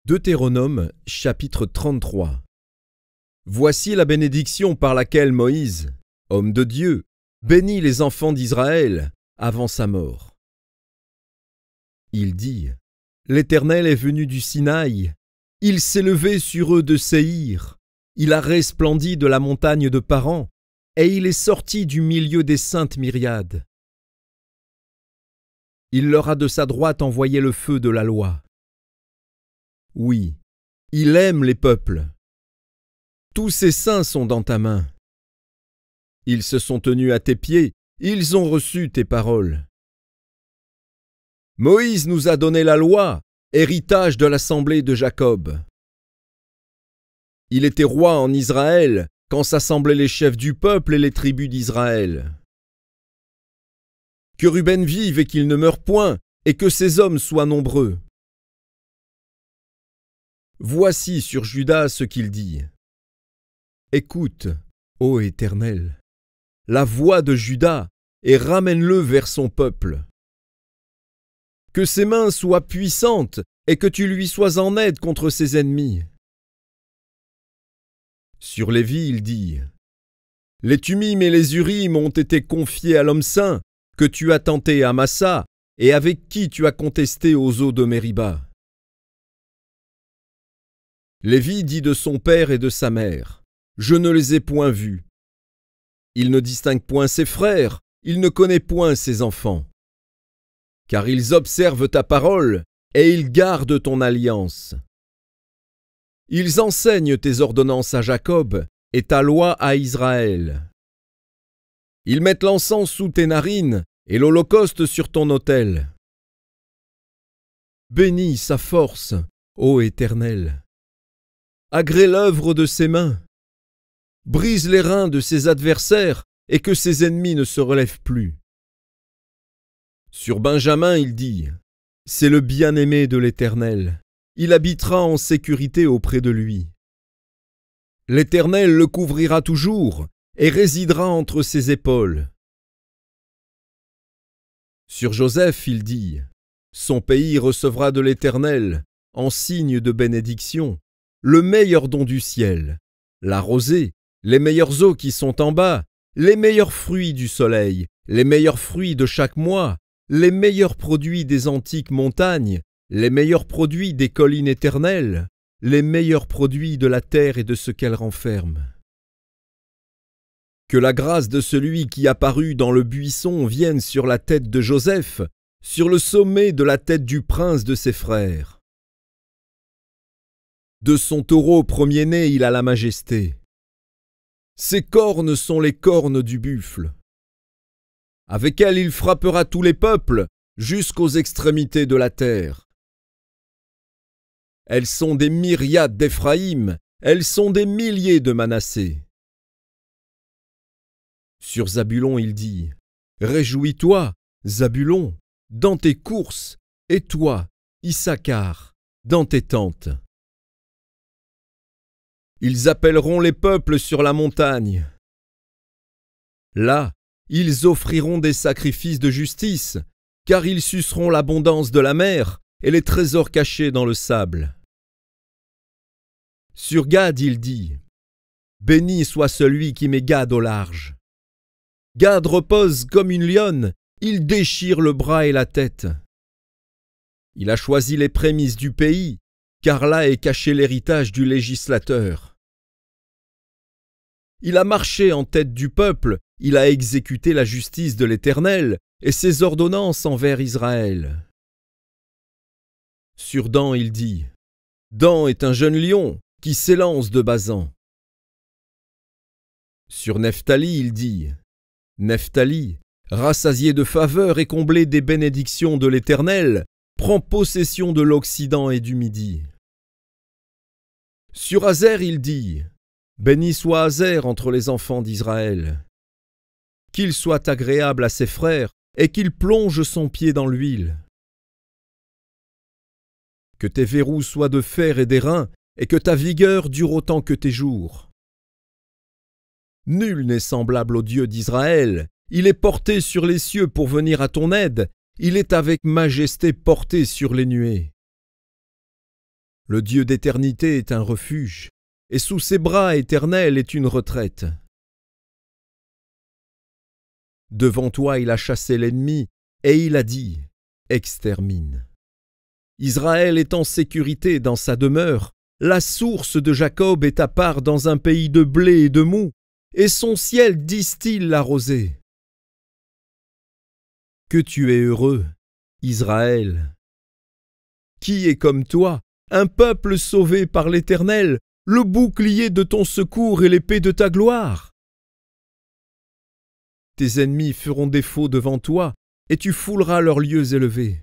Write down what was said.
Deutéronome chapitre 33. Voici la bénédiction par laquelle Moïse, homme de Dieu, bénit les enfants d'Israël avant sa mort. Il dit: L'Éternel est venu du Sinaï, il s'est levé sur eux de Séhir, il a resplendi de la montagne de Paran, et il est sorti du milieu des saintes myriades. Il leur a de sa droite envoyé le feu de la loi. Oui, il aime les peuples. Tous ses saints sont dans ta main. Ils se sont tenus à tes pieds, ils ont reçu tes paroles. Moïse nous a donné la loi, héritage de l'assemblée de Jacob. Il était roi en Israël quand s'assemblaient les chefs du peuple et les tribus d'Israël. Que Ruben vive et qu'il ne meure point, et que ses hommes soient nombreux. Voici sur Juda ce qu'il dit. Écoute, ô Éternel, la voix de Juda, et ramène-le vers son peuple. Que ses mains soient puissantes, et que tu lui sois en aide contre ses ennemis. Sur Lévi, il dit: Les Thummim et les Urim ont été confiés à l'homme saint, que tu as tenté à Massa, et avec qui tu as contesté aux eaux de Mériba. Lévi dit de son père et de sa mère: Je ne les ai point vus. Il ne distingue point ses frères, il ne connaît point ses enfants. Car ils observent ta parole, et ils gardent ton alliance. Ils enseignent tes ordonnances à Jacob, et ta loi à Israël. Ils mettent l'encens sous tes narines, et l'holocauste sur ton autel. Bénis sa force, ô Éternel. Agrée l'œuvre de ses mains. Brise les reins de ses adversaires, et que ses ennemis ne se relèvent plus. Sur Benjamin, il dit: C'est le bien-aimé de l'Éternel. Il habitera en sécurité auprès de lui. L'Éternel le couvrira toujours, et résidera entre ses épaules. Sur Joseph, il dit: Son pays recevra de l'Éternel, en signe de bénédiction, le meilleur don du ciel, la rosée, les meilleures eaux qui sont en bas, les meilleurs fruits du soleil, les meilleurs fruits de chaque mois, les meilleurs produits des antiques montagnes, les meilleurs produits des collines éternelles, les meilleurs produits de la terre et de ce qu'elle renferme. Que la grâce de celui qui apparut dans le buisson vienne sur la tête de Joseph, sur le sommet de la tête du prince de ses frères. De son taureau premier-né, il a la majesté. Ses cornes sont les cornes du buffle. Avec elles, il frappera tous les peuples jusqu'aux extrémités de la terre. Elles sont des myriades d'Éphraïm, elles sont des milliers de Manassé. Sur Zabulon, il dit: Réjouis-toi, Zabulon, dans tes courses, et toi, Issachar, dans tes tentes. Ils appelleront les peuples sur la montagne. Là, ils offriront des sacrifices de justice, car ils suceront l'abondance de la mer et les trésors cachés dans le sable. Sur Gad, il dit: Béni soit celui qui met Gad au large. Gad repose comme une lionne, il déchire le bras et la tête. Il a choisi les prémices du pays, car là est caché l'héritage du législateur. Il a marché en tête du peuple, il a exécuté la justice de l'Éternel et ses ordonnances envers Israël. Sur Dan, il dit: Dan est un jeune lion qui s'élance de Basan. Sur Nephtali, il dit: Nephtali, rassasié de faveur et comblé des bénédictions de l'Éternel, prend possession de l'Occident et du Midi. Sur Azer, il dit: Béni soit Azer entre les enfants d'Israël. Qu'il soit agréable à ses frères et qu'il plonge son pied dans l'huile. Que tes verrous soient de fer et d'airain, et que ta vigueur dure autant que tes jours. Nul n'est semblable au Dieu d'Israël. Il est porté sur les cieux pour venir à ton aide. Il est avec majesté porté sur les nuées. Le Dieu d'éternité est un refuge, et sous ses bras éternels est une retraite. Devant toi il a chassé l'ennemi, et il a dit, « Extermine ». Israël est en sécurité dans sa demeure, la source de Jacob est à part dans un pays de blé et de moût, et son ciel distille la rosée. Que tu es heureux, Israël! Qui est comme toi, un peuple sauvé par l'Éternel, le bouclier de ton secours et l'épée de ta gloire? Tes ennemis feront défaut devant toi, et tu fouleras leurs lieux élevés.